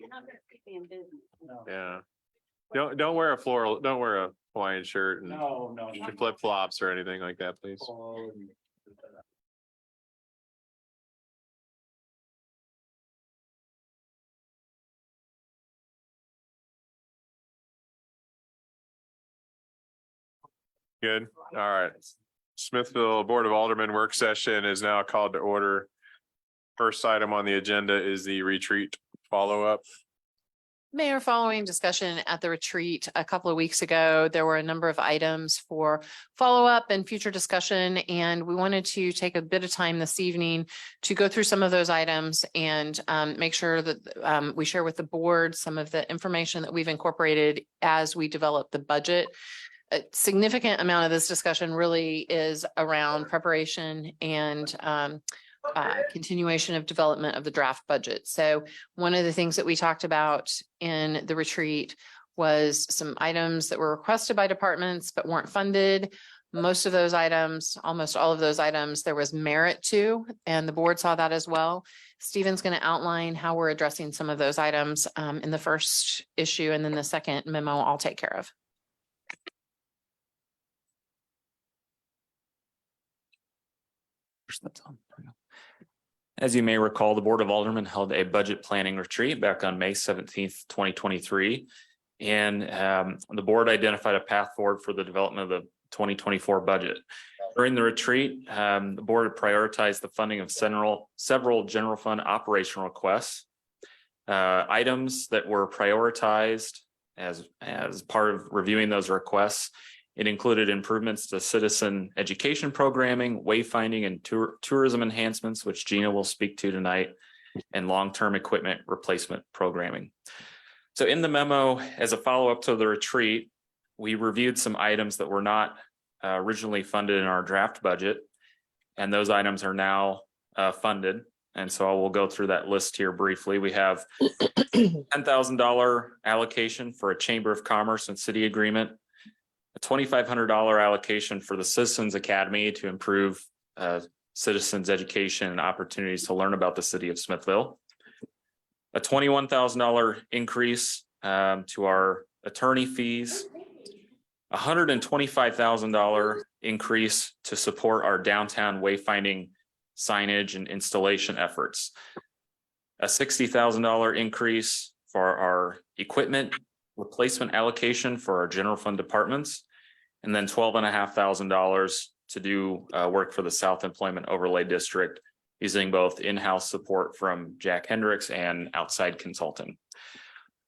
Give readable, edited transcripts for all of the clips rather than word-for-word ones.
You're not going to keep me in business. No. Yeah. Don't wear a Hawaiian shirt and No. flip flops or anything like that, please. Good. All right. Smithville Board of Aldermen work session is now called to order. First item on the agenda is the retreat follow-up. Mayor, following discussion at the retreat a couple of weeks ago, there were a number of items for follow-up and future discussion, and we wanted to take a bit of time this evening to go through some of those items and make sure that we share with the board some of the information that we've incorporated as we develop the budget. A significant amount of this discussion really is around preparation and continuation of development of the draft budget. So one of the things that we talked about in the retreat was some items that were requested by departments but weren't funded. Most of those items, almost all of those items, there was merit to, and the board saw that as well. Stephen's going to outline how we're addressing some of those items in the first issue, and then the second memo I'll take care of. As you may recall, the Board of Aldermen held a budget planning retreat back on May 17th, 2023. And the board identified a path forward for the development of the 2024 budget. During the retreat, the board prioritized the funding of several general fund operational requests. Items that were prioritized as part of reviewing those requests, it included improvements to citizen education programming, wayfinding, and tourism enhancements, which Gina will speak to tonight, and long-term equipment replacement programming. So in the memo, as a follow-up to the retreat, we reviewed some items that were not originally funded in our draft budget, and those items are now funded. And so I will go through that list here briefly. We have $10,000 allocation for a Chamber of Commerce and City agreement, a $2,500 allocation for the Citizens Academy to improve citizens' education and opportunities to learn about the city of Smithville, a $21,000 increase to our attorney fees, a $125,000 increase to support our downtown wayfinding signage and installation efforts, a $60,000 increase for our equipment replacement allocation for our general fund departments, and then $12,500 to do work for the South Employment Overlay District using both in-house support from Jack Hendricks and outside consulting.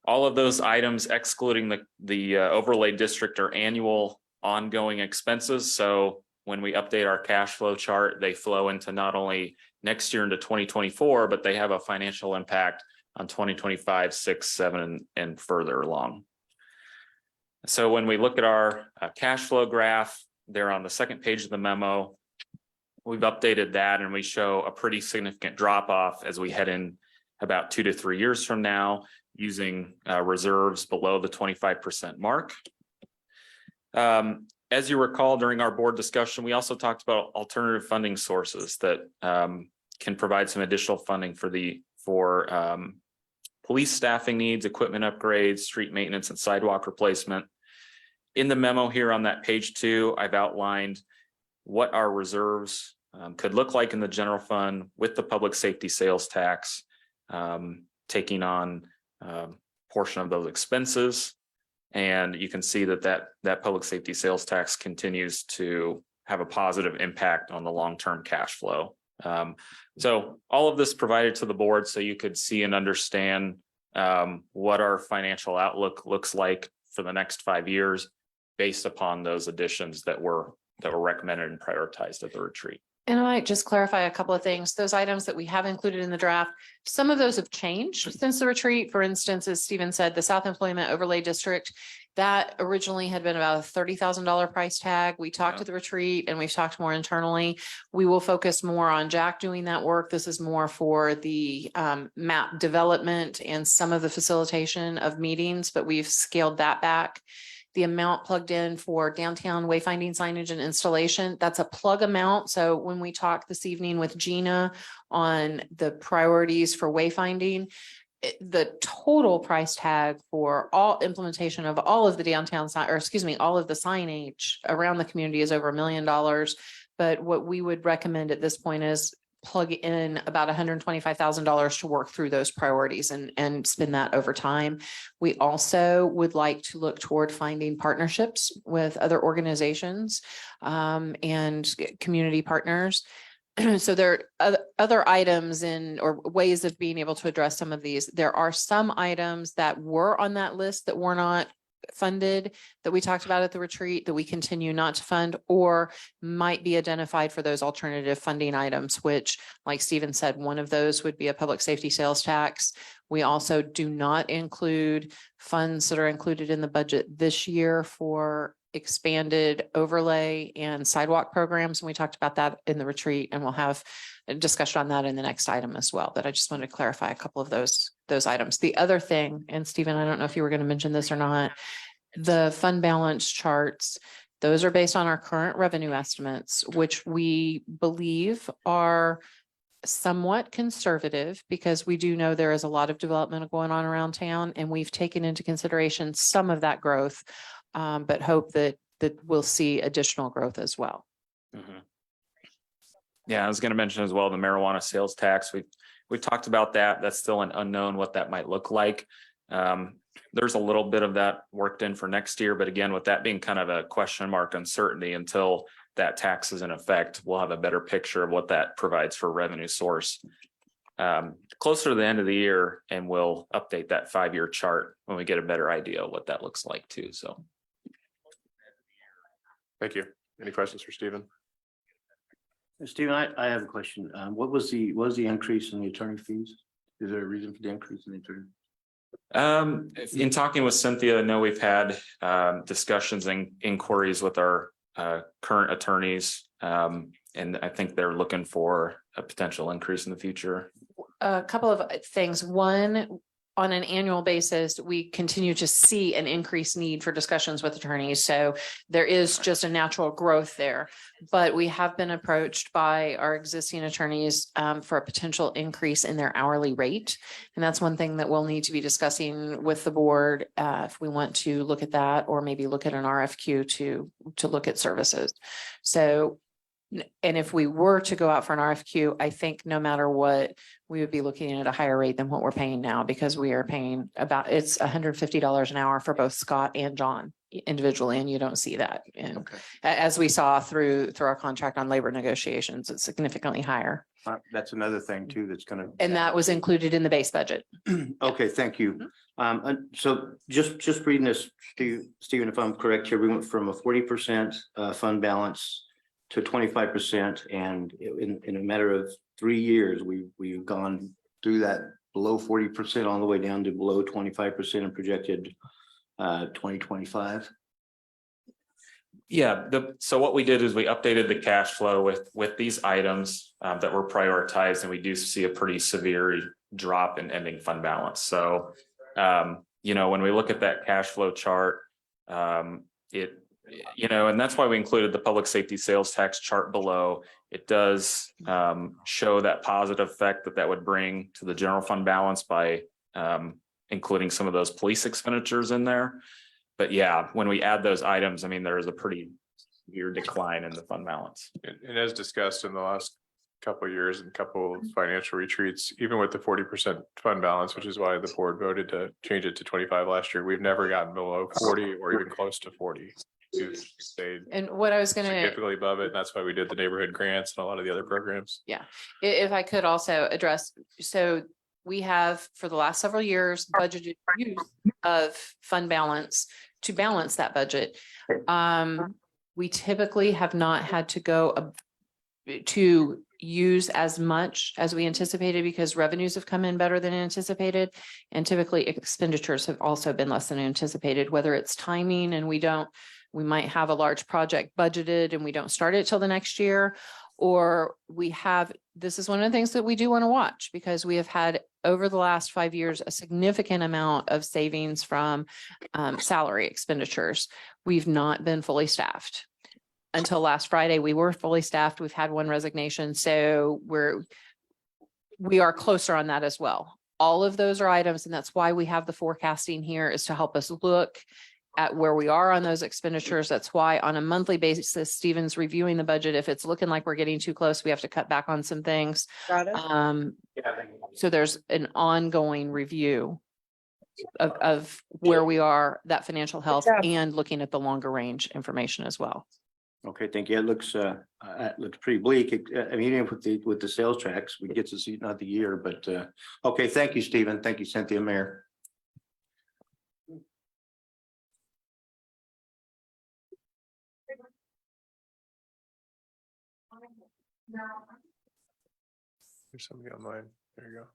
All of those items, excluding the overlay district, are annual ongoing expenses. So when we update our cash flow chart, they flow into not only next year into 2024, but they have a financial impact on 2025, 6, 7, and further along. So when we look at our cash flow graph there on the second page of the memo, we've updated that and we show a pretty significant drop off as we head in about 2 to 3 years from now, using reserves below the 25% mark. As you recall, during our board discussion, we also talked about alternative funding sources that can provide some additional funding for police staffing needs, equipment upgrades, street maintenance, and sidewalk replacement. In the memo here on that page 2, I've outlined what our reserves could look like in the general fund with the public safety sales tax, taking on portion of those expenses. And you can see that public safety sales tax continues to have a positive impact on the long-term cash flow. So all of this provided to the board so you could see and understand what our financial outlook looks like for the next 5 years based upon those additions that were recommended and prioritized at the retreat. And I might just clarify a couple of things. Those items that we have included in the draft, some of those have changed since the retreat. For instance, as Stephen said, the South Employment Overlay District, that originally had been about a $30,000 price tag. We talked at the retreat and we've talked more internally. We will focus more on Jack doing that work. This is more for the map development and some of the facilitation of meetings, but we've scaled that back. The amount plugged in for downtown wayfinding signage and installation, that's a plug amount. So when we talk this evening with Gina on the priorities for wayfinding, the total price tag for all implementation of all of the downtown sign, or excuse me, all of the signage around the community is over $1 million. But what we would recommend at this point is plug in about $125,000 to work through those priorities and spend that over time. We also would like to look toward finding partnerships with other organizations and community partners. So there are other items or ways of being able to address some of these. There are some items that were on that list that were not funded that we talked about at the retreat that we continue not to fund or might be identified for those alternative funding items, which, like Stephen said, one of those would be a public safety sales tax. We also do not include funds that are included in the budget this year for expanded overlay and sidewalk programs. And we talked about that in the retreat, and we'll have a discussion on that in the next item as well. But I just wanted to clarify a couple of those items. The other thing, and Stephen, I don't know if you were going to mention this or not, the fund balance charts, those are based on our current revenue estimates, which we believe are somewhat conservative because we do know there is a lot of development going on around town, and we've taken into consideration some of that growth, but hope that we'll see additional growth as well. Mhm. Yeah, I was going to mention as well, the marijuana sales tax. We talked about that. That's still an unknown what that might look like. There's a little bit of that worked in for next year, but again, with that being kind of a question mark uncertainty until that tax is in effect, we'll have a better picture of what that provides for revenue source closer to the end of the year, and we'll update that 5-year chart when we get a better idea of what that looks like too. So. Thank you. Any questions for Stephen? Stephen, I have a question. What was the increase in the attorney fees? Is there a reason for the increase in the attorney? In talking with Cynthia, I know we've had discussions and inquiries with our current attorneys, and I think they're looking for a potential increase in the future. A couple of things. One, on an annual basis, we continue to see an increased need for discussions with attorneys. So there is just a natural growth there. But we have been approached by our existing attorneys for a potential increase in their hourly rate. And that's one thing that we'll need to be discussing with the board if we want to look at that, or maybe look at an RFQ to look at services. So, and if we were to go out for an RFQ, I think no matter what, we would be looking at a higher rate than what we're paying now, because we are paying it's $150 an hour for both Scott and John individually, and you don't see that. And Okay. as we saw through our contract on labor negotiations, it's significantly higher. That's another thing too that's going to. And that was included in the base budget. Okay, thank you. And so just reading this, Stephen, if I'm correct here, we went from a 40% fund balance to 25%, and in a matter of 3 years, we've gone through that below 40% all the way down to below 25% and projected 2025. Yeah, so what we did is we updated the cash flow with these items that were prioritized, and we do see a pretty severe drop in ending fund balance. So, when we look at that cash flow chart, and that's why we included the public safety sales tax chart below. It does show that positive effect that would bring to the general fund balance by including some of those police expenditures in there. But yeah, when we add those items, I mean, there is a pretty severe decline in the fund balance. And as discussed in the last couple of years and couple of financial retreats, even with the 40% fund balance, which is why the board voted to change it to 25 last year, we've never gotten below 40 or even close to 40. We've stayed And what I was going to significantly above it. And that's why we did the neighborhood grants and a lot of the other programs. if I could also address, so we have for the last several years budgeted use of fund balance to balance that budget. We typically have not had to go to use as much as we anticipated because revenues have come in better than anticipated. And typically expenditures have also been less than anticipated, whether it's timing and we might have a large project budgeted and we don't start it till the next year, or this is one of the things that we do want to watch, because we have had over the last 5 years a significant amount of savings from salary expenditures. We've not been fully staffed. Until last Friday, we were fully staffed. We've had one resignation. So we are closer on that as well. all of those are items, and that's why we have the forecasting here, is to help us look at where we are on those expenditures. That's why on a monthly basis, Stephen's reviewing the budget. If it's looking like we're getting too close, we have to cut back on some things. Got it. So there's an ongoing review of where we are, that financial health, job. and looking at the longer range information as well. Okay, thank you. It looks pretty bleak. I mean, even with the sales tracks, we get to see not the year, but okay, thank you, Stephen. Thank you, Cynthia, Mayor. There's somebody online. There you go.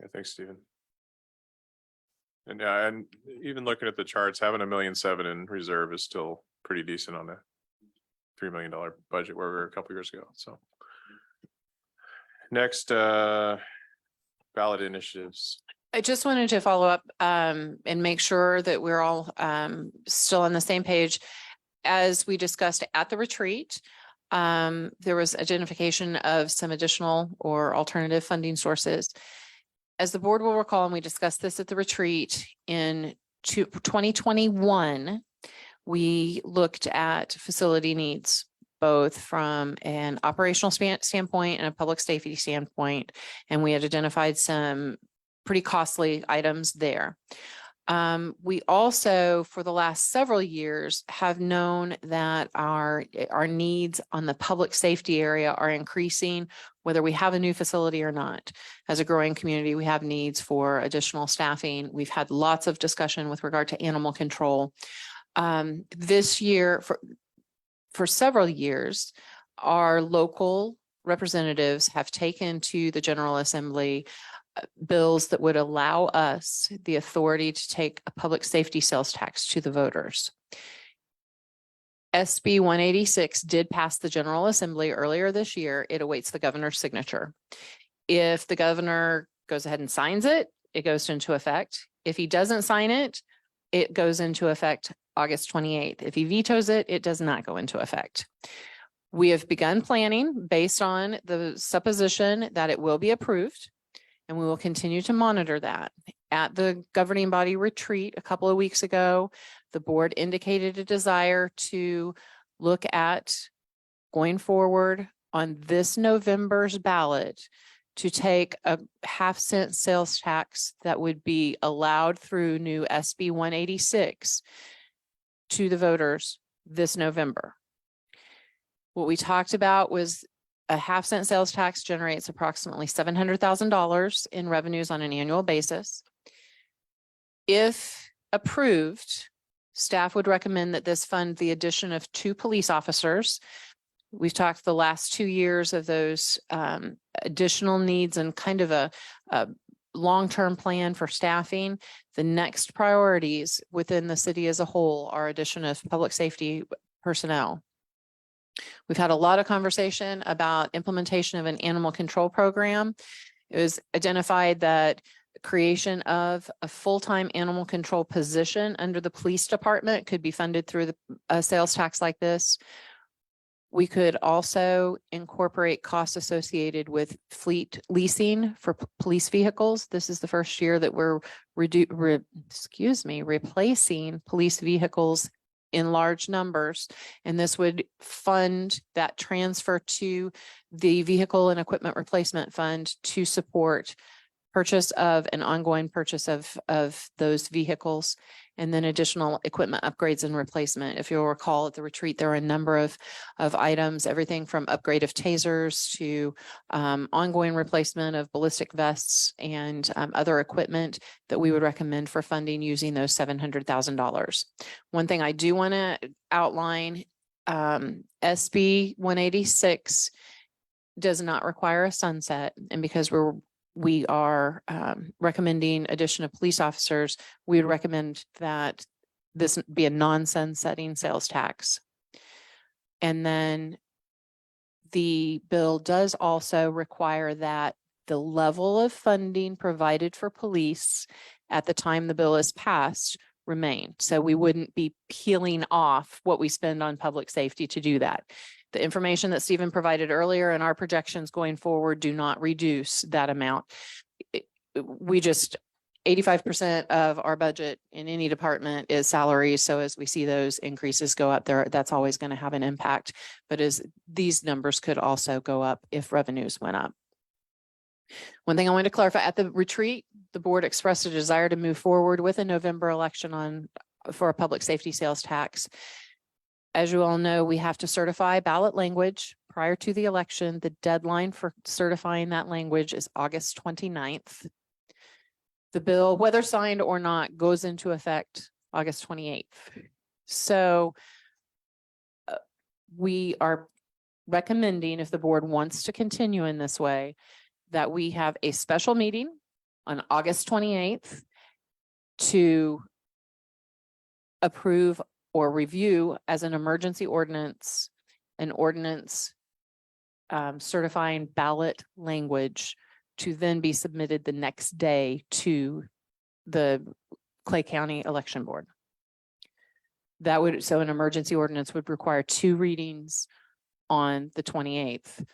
Yeah, thanks, Stephen. And yeah, and even looking at the charts, having $1.7 million in reserve is still pretty decent on a $3 million budget where we were a couple years ago. So next, ballot initiatives. I just wanted to follow up and make sure that we're all still on the same page. As we discussed at the retreat, there was identification of some additional or alternative funding sources. As the board will recall, and we discussed this at the retreat, in 2021, we looked at facility needs, both from an operational standpoint and a public safety standpoint, and we had identified some pretty costly items there. We also, for the last several years, have known that our needs on the public safety area are increasing, whether we have a new facility or not. As a growing community, we have needs for additional staffing. We've had lots of discussion with regard to animal control. This year, for several years, our local representatives have taken to the General Assembly bills that would allow us the authority to take a public safety sales tax to the voters. SB 186 did pass the General Assembly earlier this year. It awaits the governor's signature. If the governor goes ahead and signs it, it goes into effect. If he doesn't sign it, it goes into effect August 28th. If he vetoes it, it does not go into effect. We have begun planning based on the supposition that it will be approved, and we will continue to monitor that. At the governing body retreat a couple of weeks ago, the board indicated a desire to look at going forward on this November's ballot to take a 0.5 cent sales tax that would be allowed through new SB 186 to the voters this November. What we talked about was a 0.5 cent sales tax generates approximately $700,000 in revenues on an annual basis. If approved, staff would recommend that this fund the addition of 2 police officers. We've talked the last 2 years of those additional needs and kind of a long-term plan for staffing. The next priorities within the city as a whole are addition of public safety personnel. We've had a lot of conversation about implementation of an animal control program. It was identified that creation of a full-time animal control position under the police department could be funded through a sales tax like this. We could also incorporate costs associated with fleet leasing for police vehicles. This is the first year that we're replacing police vehicles in large numbers, and this would fund that transfer to the Vehicle and Equipment Replacement Fund to support purchase of an ongoing purchase of those vehicles, and then additional equipment upgrades and replacement. If you'll recall at the retreat, there are a number of items, everything from upgrade of tasers to ongoing replacement of ballistic vests and other equipment that we would recommend for funding using those $700,000. One thing I do want to outline, SB 186 does not require a sunset, and because we are recommending addition of police officers, we would recommend that this be a non-sunsetting sales tax. And then the bill does also require that the level of funding provided for police at the time the bill is passed remain. So we wouldn't be peeling off what we spend on public safety to do that. The information that Stephen provided earlier and our projections going forward do not reduce that amount. We just 85% of our budget in any department is salaries. So as we see those increases go up there, that's always going to have an impact. But as these numbers could also go up if revenues went up. One thing I wanted to clarify, at the retreat, the board expressed a desire to move forward with a November election for a public safety sales tax. As you all know, we have to certify ballot language prior to the election. The deadline for certifying that language is August 29th. The bill, whether signed or not, goes into effect August 28th. So we are recommending, if the board wants to continue in this way, that we have a special meeting on August 28th to approve or review as an emergency ordinance, an ordinance certifying ballot language to then be submitted the next day to the Clay County Election Board. So an emergency ordinance would require 2 readings on the 28th.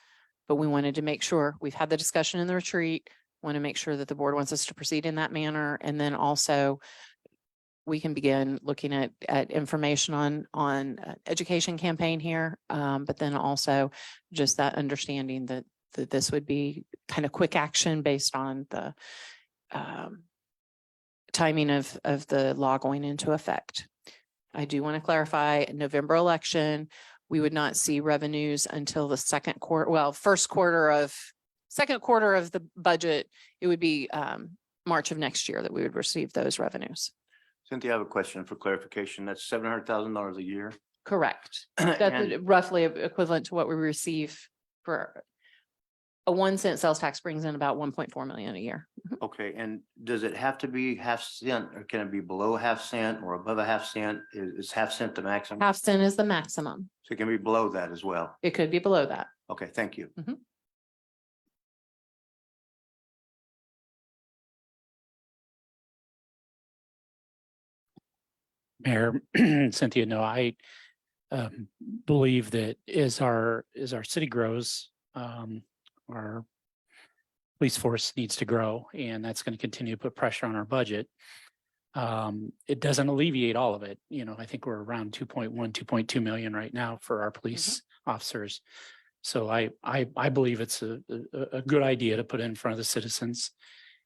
But we wanted to make sure, we've had the discussion in the retreat, want to make sure that the board wants us to proceed in that manner. And then also we can begin looking at information on education campaign here. But then also just that understanding that this would be kind of quick action based on the timing of the law going into effect. I do want to clarify, November election, we would not see revenues until the second quarter, second quarter of the budget. It would be March of next year that we would receive those revenues. Cynthia, I have a question for clarification. That's $700,000 a year. Correct. And- That's roughly equivalent to what we receive for a 1 cent sales tax brings in about 1.4 million a year. Okay, and does it have to be half cent, or can it be below half cent or above a half cent? Is half cent the maximum? Half cent is the maximum. So it can be below that as well. It could be below that. Okay, thank you. Mayor, Cynthia, no, I believe that as our city grows, our police force needs to grow, and that's going to continue to put pressure on our budget. It doesn't alleviate all of it. You know, I think we're around 2.2 million right now for our police officers. So I believe it's a good idea to put in front of the citizens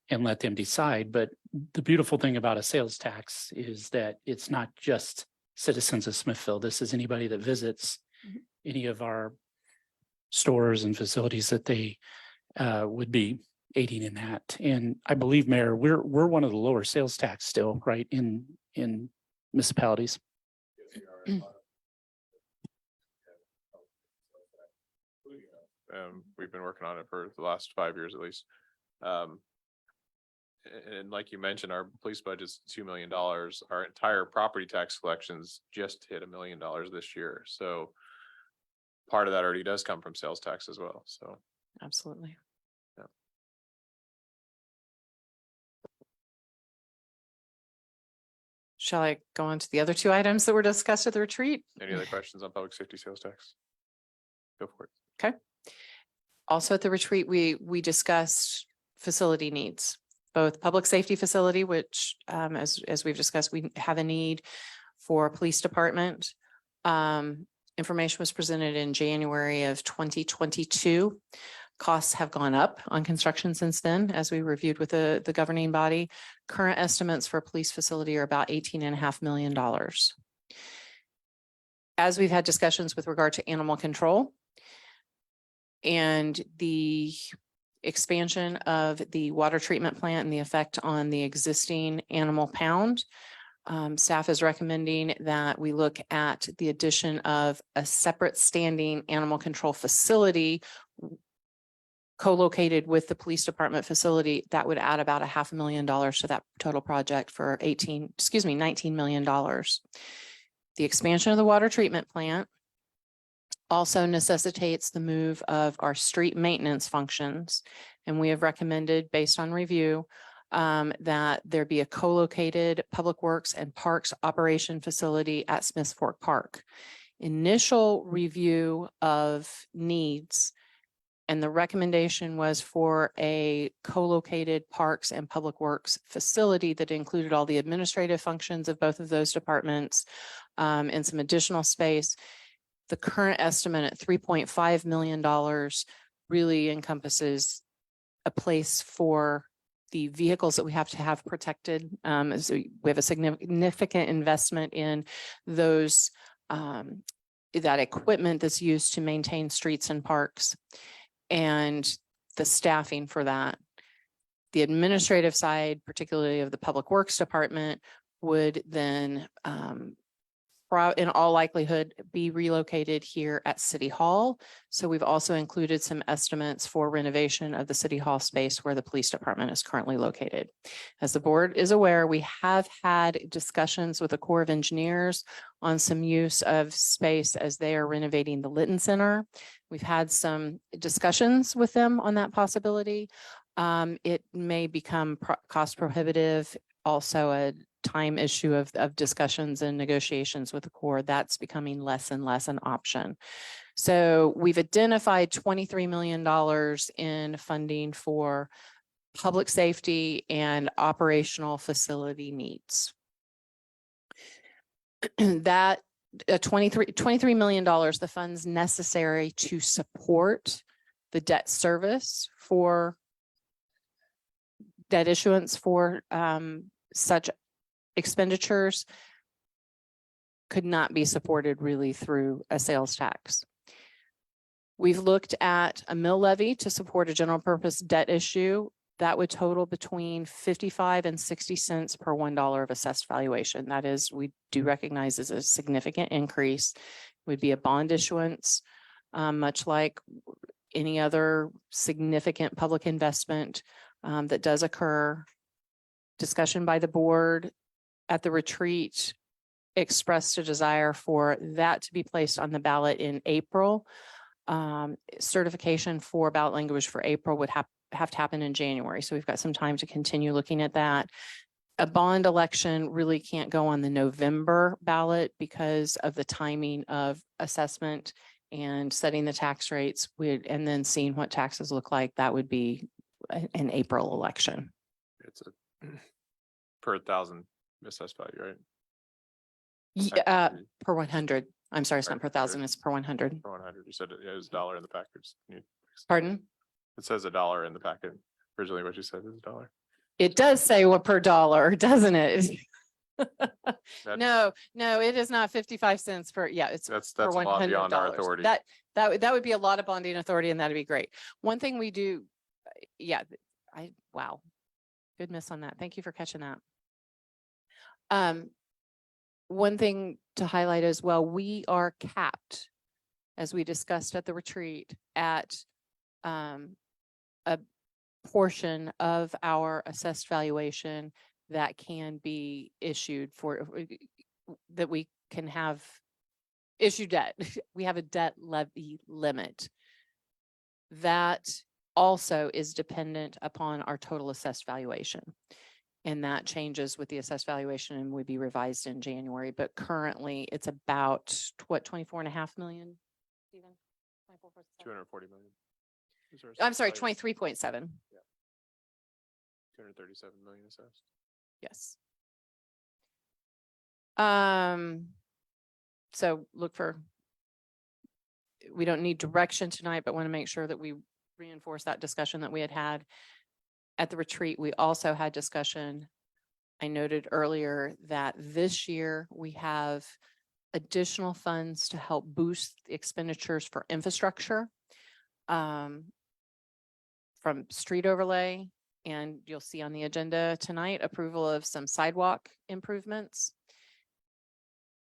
and let them decide. But the beautiful thing about a sales tax is that it's not just citizens of Smithville. This is anybody that visits any of our stores and facilities that they would be aiding in that. And I believe, Mayor, we're one of the lower sales tax still, right, in municipalities. We've been working on it for the last 5 years at least. And like you mentioned, our police budget's $2 million. Our entire property tax collections just hit $1 million this year. So part of that already does come from sales tax as well. So Absolutely. Yeah. Shall I go on to the other 2 items that were discussed at the retreat? any other questions on public safety sales tax? Go for it. Also at the retreat, we discussed facility needs, both public safety facility, which as we've discussed, we have a need for a police department. Information was presented in January of 2022. Costs have gone up on construction since then, as we reviewed with the governing body. Current estimates for a police facility are about $18.5 million. As we've had discussions with regard to animal control and the expansion of the water treatment plant and the effect on the existing animal pound, staff is recommending that we look at the addition of a separate standing animal control facility co-located with the police department facility. That would add about $500,000 to that total project for $19 million. The expansion of the water treatment plant also necessitates the move of our street maintenance functions. And we have recommended, based on review, that there be a co-located public works and parks operation facility at Smiths Fork Park. initial review of needs. And the recommendation was for a co-located parks and public works facility that included all the administrative functions of both of those departments, and some additional space. The current estimate at $3.5 million really encompasses a place for the vehicles that we have to have protected. So we have a significant investment in those, that equipment that's used to maintain streets and parks, and the staffing for that. The administrative side, particularly of the Public Works Department, would then in all likelihood be relocated here at City Hall. So we've also included some estimates for renovation of the City Hall space where the police department is currently located. As the board is aware, we have had discussions with the Corps of Engineers on some use of space as they are renovating the Litton Center. We've had some discussions with them on that possibility. It may become cost prohibitive, also a time issue of discussions and negotiations with the Corps. That's becoming less and less an option. So we've identified $23 million in funding for public safety and operational facility needs. That $23 million, the funds necessary to support the debt service for debt issuance for such expenditures could not be supported really through a sales tax. We've looked at a mill levy to support a general purpose debt issue. That would total between 55 and 60 cents per $1 of assessed valuation. That is, we do recognize as a significant increase. It would be a bond issuance, much like any other significant public investment that does occur. Discussion by the board at the retreat expressed a desire for that to be placed on the ballot in April. Certification for ballot language for April would have to happen in January. So we've got some time to continue looking at that. A bond election really can't go on the November ballot because of the timing of assessment and setting the tax rates, and then seeing what taxes look like. That would be an April election. It's a per 1,000 assessed value, right? Yeah, per 100. I'm sorry, it's not per 1,000, it's per 100. Per 100, you said it was $1 in the package. Pardon? It says $1 in the packet. Originally what you said is $1. It does say what per dollar, doesn't it? That- No, it is not 55 cents per, yeah, it's That's for a lot beyond our $100. authority. That would be a lot of bonding authority, and that'd be great. One thing we do, yeah, wow, good miss on that. Thank you for catching that. One thing to highlight as well, we are capped, as we discussed at the retreat, at a portion of our assessed valuation that can be issued for, that we can have issue debt. We have a debt levy limit. That also is dependent upon our total assessed valuation. And that changes with the assessed valuation and would be revised in January. But currently it's about what, 24.5 million? Stephen? 240 million. I'm sorry, 23.7. 237 million assessed. Yes. So look for, we don't need direction tonight, but want to make sure that we reinforce that discussion that we had at the retreat. We also had discussion. I noted earlier that this year we have additional funds to help boost the expenditures for infrastructure, from street overlay. And you'll see on the agenda tonight, approval of some sidewalk improvements.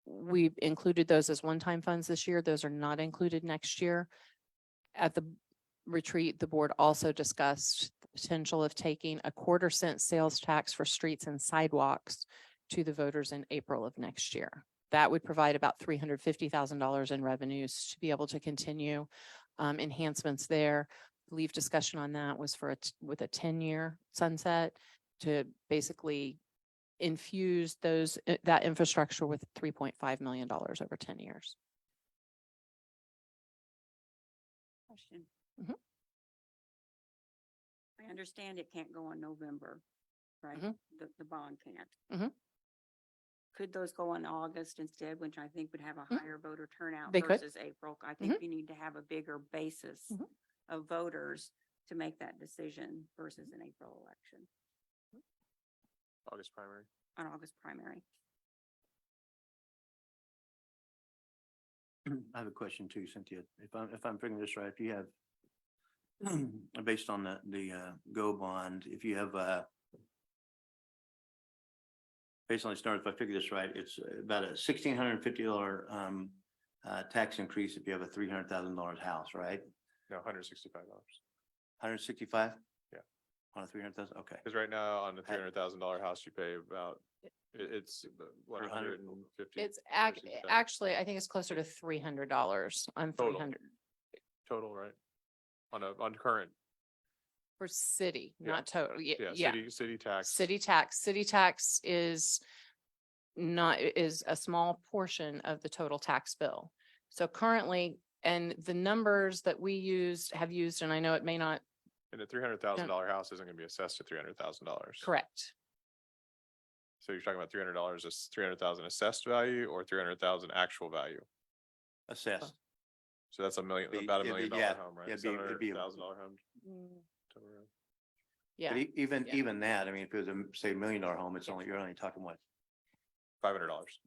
We've included those as one-time funds this year. Those are not included next year. At the retreat, the board also discussed the potential of taking a 1/4 cent sales tax for streets and sidewalks to the voters in April of next year. That would provide about $350,000 in revenues to be able to continue enhancements there. I believe discussion on that was for with a 10-year sunset to basically infuse that infrastructure with $3.5 million over 10 years. Question. Mhm. I understand it can't go in November, right? Mhm. The bond can't. Mhm. Could those go in August instead, which I think would have a Mhm. higher voter turnout They could. versus April? I think we need to have a bigger basis Mhm. of voters to make that decision versus an April election August primary. on August primary. I have a question too, Cynthia. If I'm figuring this right, if you have based on the GO bond, if you have based on the start, if I figure this right, it's about a $1,650 tax increase if you have a $300,000 house, right? No, $165. 165? Yeah. On a 300,000, okay. Because right now on the $300,000 house, you pay about, it's what, 100. 150 It's versus that actually, I think it's closer to $300 on Total. 300 total, right? On current, for city, Yeah. not total. yeah, Yeah. city tax. City tax is a small portion of the total tax bill. So currently, and the numbers that we have used, and I know it may not And the $300,000 house isn't gonna be assessed at $300,000. correct. So you're talking about $300 is 300,000 assessed value or 300,000 actual value? Assessed. So that's about Be- $1 it'd be- million yeah, home, right? it'd be- it'd be- $700,000 home. Mm, total round. Yeah. But even, yeah. even that, I mean, if it was a, say, $1 million home, it's only, you're only talking what? $500.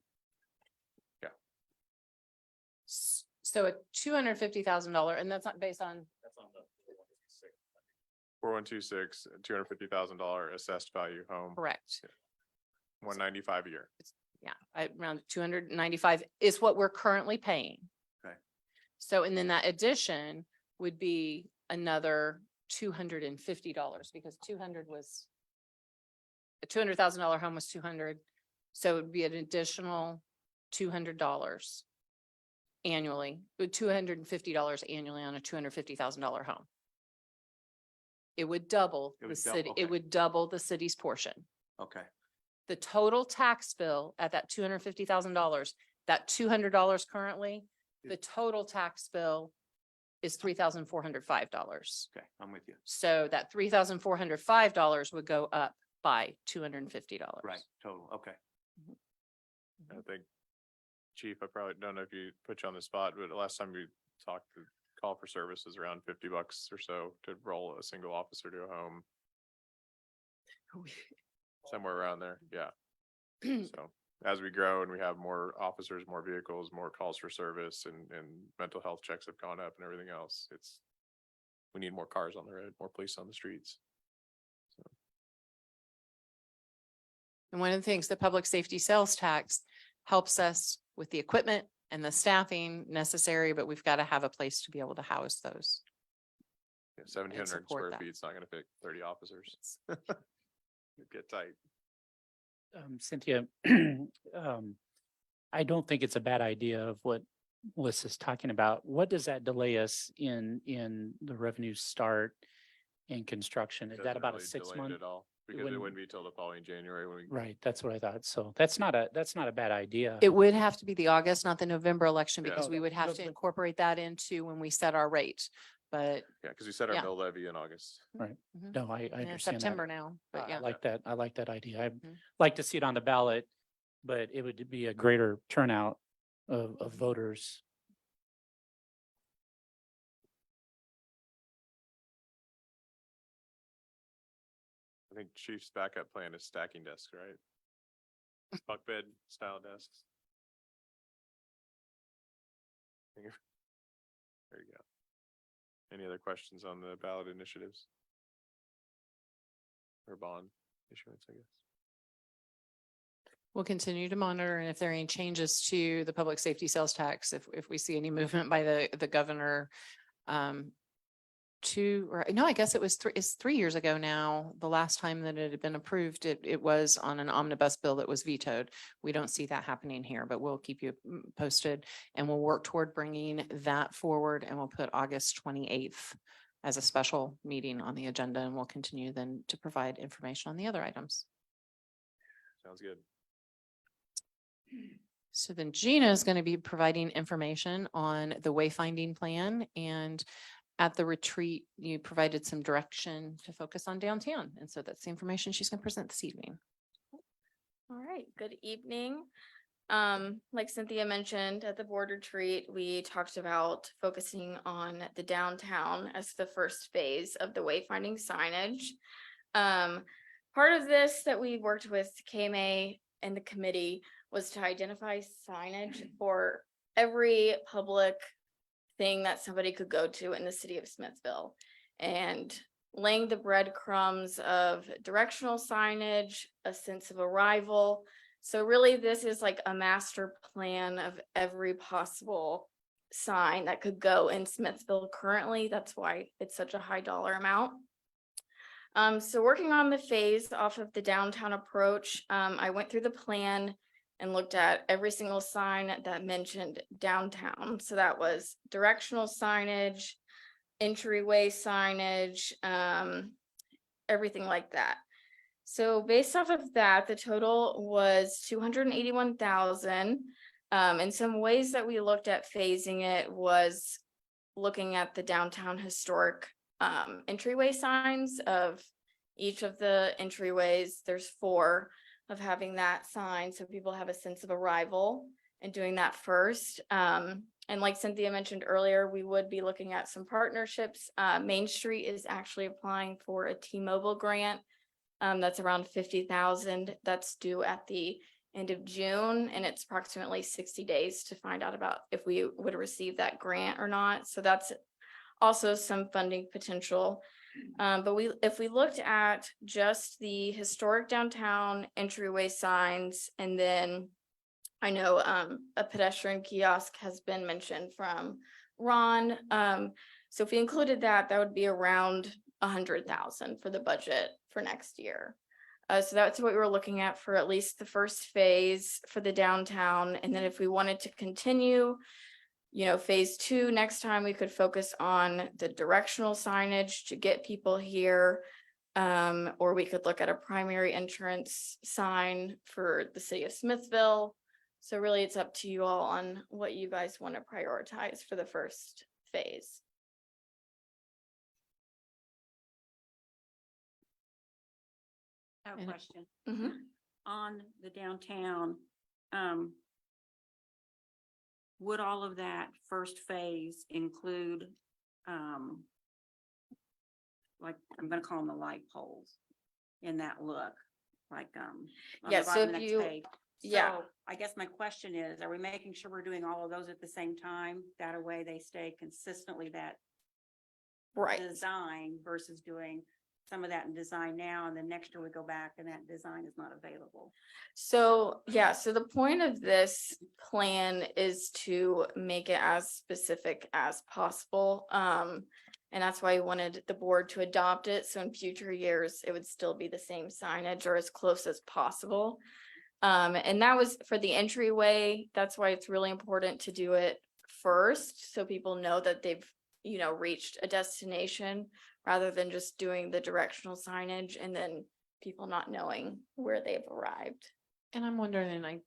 So a $250,000, and that's not based on, 4126, $250,000 assessed value home, correct. 195 a year. Yeah, around 295 is what we're currently paying. Okay. So, and then that addition would be another $250 because 200 was a $200,000 home was 200. So it would be an additional $200 annually, with $250 annually on a $250,000 home. It would double It the would city, okay. it would double the city's portion. Okay, The total tax bill at that $250,000, that $200 currently, the total tax bill is $3,405. okay, I'm with you. So that $3,405 would go up by $250. Right, total, okay. I think, Chief, I probably don't know if you put you on the spot, but the last time we talked, the call for service is around $50 or so to roll a single officer to a home, somewhere around there. Yeah. So as we grow and we have more officers, more vehicles, more calls for service and mental health checks have gone up and everything else, we need more cars on the road, more police on the streets. And one of the things, the public safety sales tax helps us with the equipment and the staffing necessary, but we've got to have a place to be able to house those. Yeah, 1,700 support square that. feet is not gonna fit 30 officers. It'd get tight. Cynthia, I don't think it's a bad idea of what Melissa's talking about. What does that delay us in the revenue start and construction? Is that Doesn't about a really 6 delay it month? At all, because it wouldn't- wouldn't be till the following January when we. Right, that's what I thought. So that's not a bad idea. It would have to be the August, not the November election, Yeah. because we would have to But- incorporate that into when we set our rate. But Yeah, because we set our Yeah. mill levy in August. Right. Mhm. No, I in understand that. September now, but I yeah. like that. I like that idea. I'd Mhm. like to see it on the ballot, but it would be a greater turnout of voters. I think Chief's backup plan is stacking desks, right? Bunk bed style desks. There you go. Any other questions on the ballot initiatives? Or bond issuance, I guess. We'll continue to monitor, and if there are any changes to the public safety sales tax, if we see any movement by the governor, I guess it's 3 years ago now, the last time that it had been approved, it was on an omnibus bill that was vetoed. We don't see that happening here, but we'll keep you posted and we'll work toward bringing that forward, and we'll put August 28th as a special meeting on the agenda, and we'll continue then to provide information on the other items. Sounds good. So then Gina is going to be providing information on the wayfinding plan, and at the retreat, you provided some direction to focus on downtown. And so that's the information she's going to present this evening. All right, good evening. Like Cynthia mentioned at the board retreat, we talked about focusing on the downtown as the first phase of the wayfinding signage. Part of this that we worked with KMA and the committee was to identify signage for every public thing that somebody could go to in the city of Smithville, and laying the breadcrumbs of directional signage, a sense of arrival. So really, this is like a master plan of every possible sign that could go in Smithville currently. That's why it's such a high dollar amount. So working on the phase off of the downtown approach, I went through the plan and looked at every single sign that mentioned downtown. So that was directional signage, entryway signage, everything like that. So based off of that, the total was 281,000. And some ways that we looked at phasing it was looking at the downtown historic entryway signs of each of the entryways. There's 4 of having that sign so people have a sense of arrival and doing that first. And like Cynthia mentioned earlier, we would be looking at some partnerships. Main Street is actually applying for a T-Mobile grant. That's around 50,000. That's due at the end of June, and it's approximately 60 days to find out about if we would receive that grant or not. So that's also some funding potential. But if we looked at just the historic downtown entryway signs, and then I know a pedestrian kiosk has been mentioned from Ron. So if we included that, that would be around 100,000 for the budget for next year. So that's what we were looking at for at least the first phase for the downtown. And then if we wanted to continue, phase 2, next time we could focus on the directional signage to get people here. Or we could look at a primary entrance sign for the city of Smithville. So really it's up to you all on what you guys want to prioritize for the first phase. I have a And- question. Mhm. On the downtown, would all of that first phase include, like, I'm gonna call them the light poles in that look, like, on the Yeah, so bottom of if the next you- page? yeah. So I guess my question is, are we making sure we're doing all of those at the same time? That a way they stay consistently that Right. design versus doing some of that in design now, and then next year we go back and that design is not available. So, yeah, so the point of this plan is to make it as specific as possible. And that's why I wanted the board to adopt it. So in future years, it would still be the same signage or as close as possible. And that was for the entryway. That's why it's really important to do it first, so people know that they've, reached a destination rather than just doing the directional signage and then people not knowing where they've arrived. And I'm wondering, and I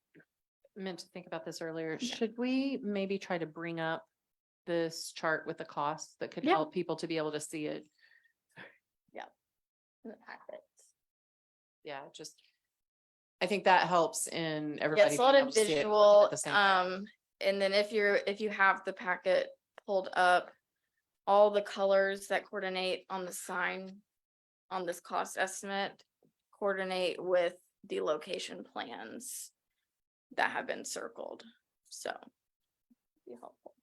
meant to think about this earlier, should we maybe try to bring up this chart with the costs that could Yeah. help people to be able to see it? In the packet. Yeah, I think that helps in Yeah, everybody. it's a lot being of able to see it visual, at the same time. and then if you have the packet pulled up, all the colors that coordinate on the sign on this cost estimate coordinate with the location plans that have been circled, so. Be helpful.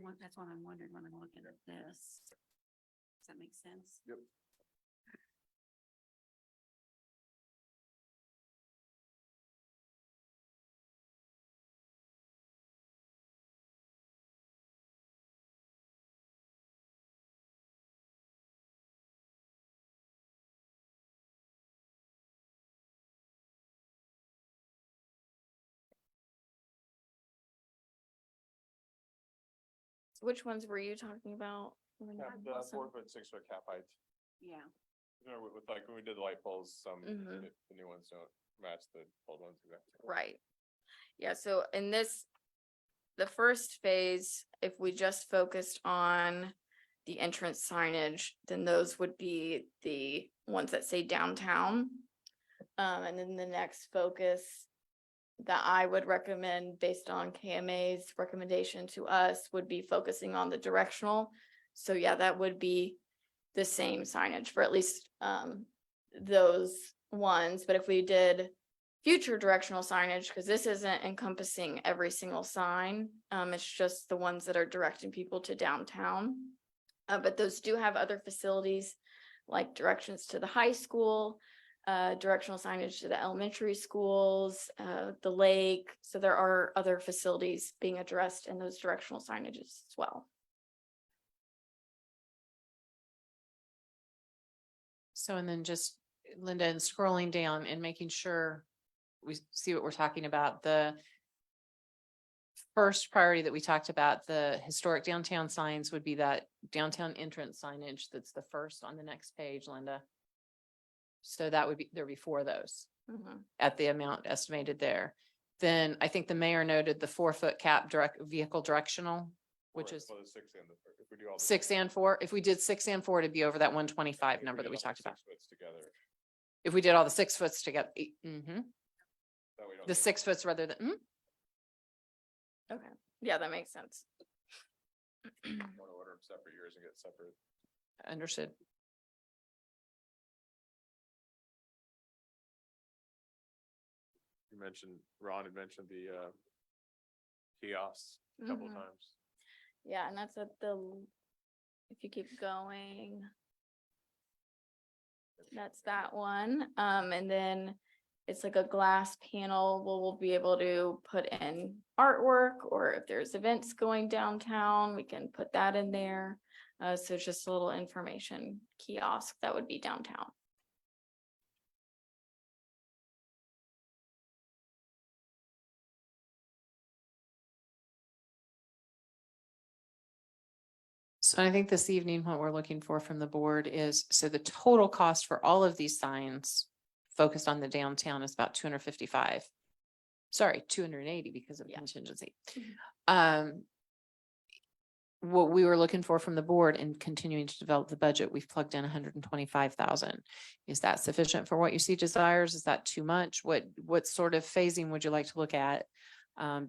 Well, that's what I'm wondering when I'm looking at this. Does that make sense? Yep. So which ones were you talking about? Wilson? 4-foot, 6-foot cap height. Yeah. You know, with like when we did the light poles, some, Mhm. the new ones don't match the old ones exactly. Right. Yeah, so in this, the first phase, if we just focused on the entrance signage, then those would be the ones that say downtown. And then the next focus that I would recommend based on KMA's recommendation to us would be focusing on the directional. So yeah, that would be the same signage for at least those ones. But if we did future directional signage, because this isn't encompassing every single sign, it's just the ones that are directing people to downtown. But those do have other facilities like directions to the high school, directional signage to the elementary schools, the lake. So there are other facilities being addressed in those directional signages as well. So, and then just Linda, and scrolling down and making sure we see what we're talking about, the first priority that we talked about, the historic downtown signs would be that downtown entrance signage that's the first on the next page, Linda. So that would be, there'd be 4 of those Mhm. at the amount estimated there. Then I think the mayor noted the 4-foot cap direct vehicle directional, which is Well, the 6 and if we do all. 6 and 4. If we did 6 and 4, it'd be over that 125 number that we talked about. Together. If we did all the 6 foots together, mhm, That we don't the need- 6 foots rather than, Okay, yeah, that makes sense. Want to order them separate years and get separate. understood. You mentioned, Ron had mentioned the kiosks a couple of Mhm. times. Yeah, and that's at the, if you keep going. That's that one. And then it's like a glass panel where we'll be able to put in artwork, or if there's events going downtown, we can put that in there. So it's just a little information kiosk that would be downtown. So I think this evening, what we're looking for from the board is, so the total cost for all of these signs focused on the downtown is about 255. Sorry, 280 because of Yeah. contingency. Mhm. What we were looking for from the board and continuing to develop the budget, we've plugged in 125,000. Is that sufficient for what you see desires? Is that too much? What sort of phasing would you like to look at?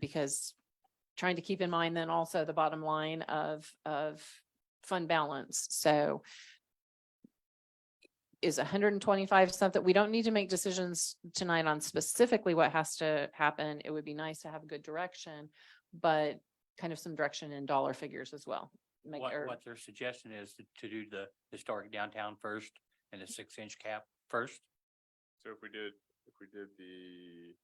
Because trying to keep in mind then also the bottom line of fund balance. So is 125 something? We don't need to make decisions tonight on specifically what has to happen. It would be nice to have a good direction, but kind of some direction in dollar figures as well. What their suggestion is to do the historic downtown first and the 6-inch cap first. So if we did the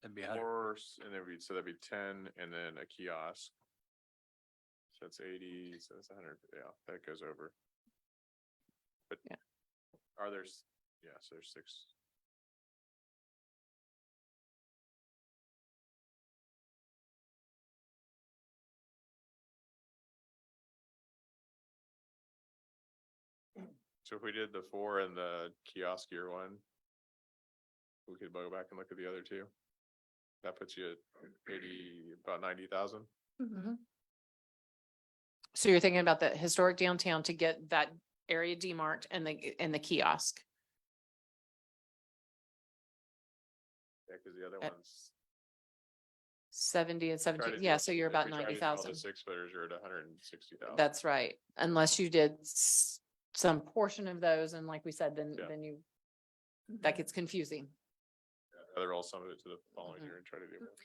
That'd be 100. horse, and then so that'd be 10 and then a kiosk. So that's 80, so that's 100, yeah, that goes over. But Yeah. Are there, yeah, so there's 6. So if we did the 4 and the kiosk year one, we could go back and look at the other 2. That puts you at 80, about 90,000. Mhm. So you're thinking about the historic downtown to get that area demarked and the kiosk. Yeah, because the other At ones. 70 and try to 17, do- yeah, so you're if about we try to do all the 90,000. 6-footers, you're at 160,000. That's right. Unless you did some portion of those, and like we said, then Yeah. that gets confusing. I'd rather roll some of it to the following Mhm. year and try to do more.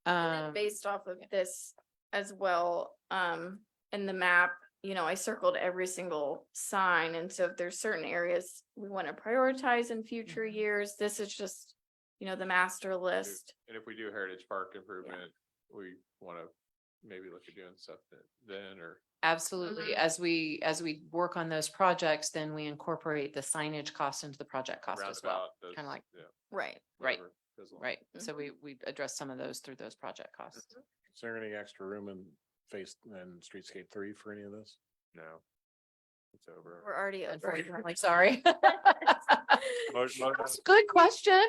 And then based off of this as well, in the map, I circled every single sign. And so if there's certain areas we want to prioritize in future years, this is just, the master list. And if we do Heritage Park improvement, we want to maybe look at doing stuff then, or. Absolutely. Mhm. As we work on those projects, then we incorporate the signage cost into the project cost as well. roundabout, those- Kinda like- yeah, Right. Right. whatever, fizzle. Right. So we address some of those through those project costs. Is there any extra room in Streetscape 3 for any of this? No. It's over. We're already over. Unfortunately, sorry. Mo- That's a good question.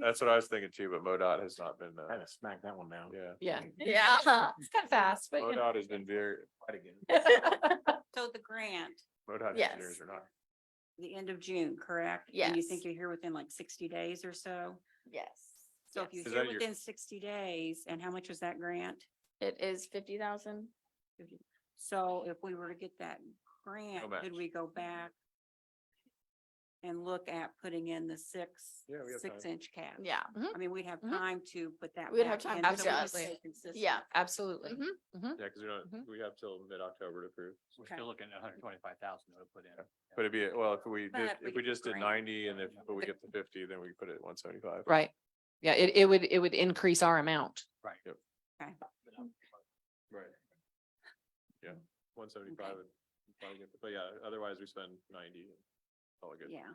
That's what I was thinking too, but MoDOT has not been, Kind of smack that one down. yeah. Yeah. Yeah. It's kind of fast, but you know. MoDOT has been very, So the grant, MoDOT Yes. engineers are not. the end of June, correct? And you think Yes. you're here within like 60 days or so? Yes. So if Yes. you're Is here that your- within 60 days, and how much was that grant? It is 50,000. So if we were to get that grant, match. could we go back and look at putting in the Yeah, we have time. 6-inch cap? Yeah. I mean, we'd have Mhm. time to put that. We'd have back time in to so we can adjust. stay consistent. Yeah. Absolutely. Mhm. Yeah, because Mhm. we have till mid-October to approve. We're Okay. still looking at 125,000 to put in. But it'd be, well, if we But did, we if we get just the did grant. 90 and if, but we get the 50, then we put it at 175. Right. Yeah, it would increase our amount. Right. Yep. Okay. Right. Yeah, 175 would probably get, but yeah, otherwise we spend 90. All good. Yeah,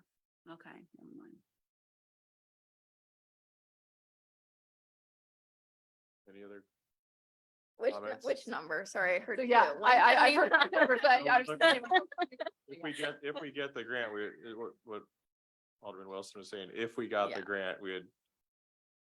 okay, never mind. Any other? Which Comments? number? Sorry, I heard. So yeah, two. I 170? forgot the number, but I was saying- If we get the grant, what Alderman Wilson was saying, if we got Yeah. the grant, we would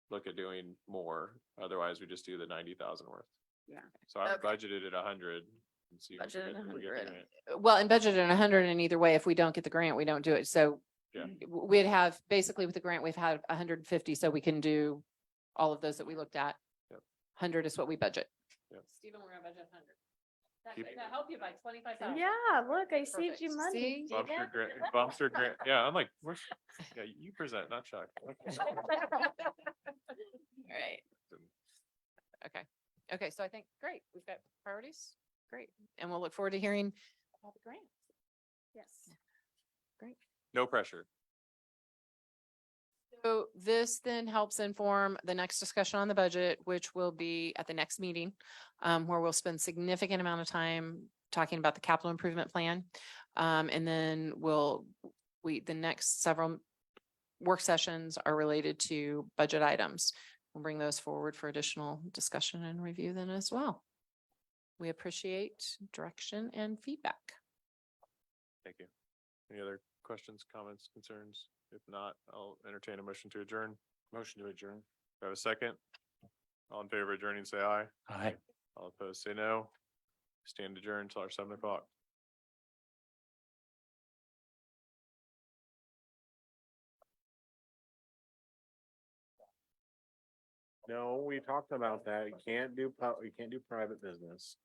look at doing more. Otherwise, we just do the 90,000 worth. Yeah. So I Okay. budgeted at 100. And see if we Budgeted get- if we get the 100. grant. Well, and budgeted 100, and either way, if we don't get the grant, we don't do it. So Yeah. we'd have, basically with the grant, we've had 150, so we can do all of those that we looked at. Yep. 100 is what we budget. Yep. Stephen, we're gonna budget 100. Keep- That help you by 25,000. Yeah, look, I saved you Perfect. money. See? Steven. Bumster grant, yeah, I'm like, where's, yeah, you present, not Chuck. Right. Okay, so I think, great, we've got priorities, great, and we'll look forward to hearing about the grant. Yes. No pressure. So this then helps inform the next discussion on the budget, which will be at the next meeting, where we'll spend significant amount of time talking about the capital improvement plan. And then the next several work sessions are related to budget items. We'll bring those forward for additional discussion and review then as well. We appreciate direction and feedback. Thank you. Any other questions, comments, concerns? If not, I'll entertain a motion to adjourn. Motion to adjourn. Do I have a second? All in favor of adjourning, say aye. Aye. All opposed, say no. Stand adjourned until our 7 o'clock. No, we talked about that. You can't do private business.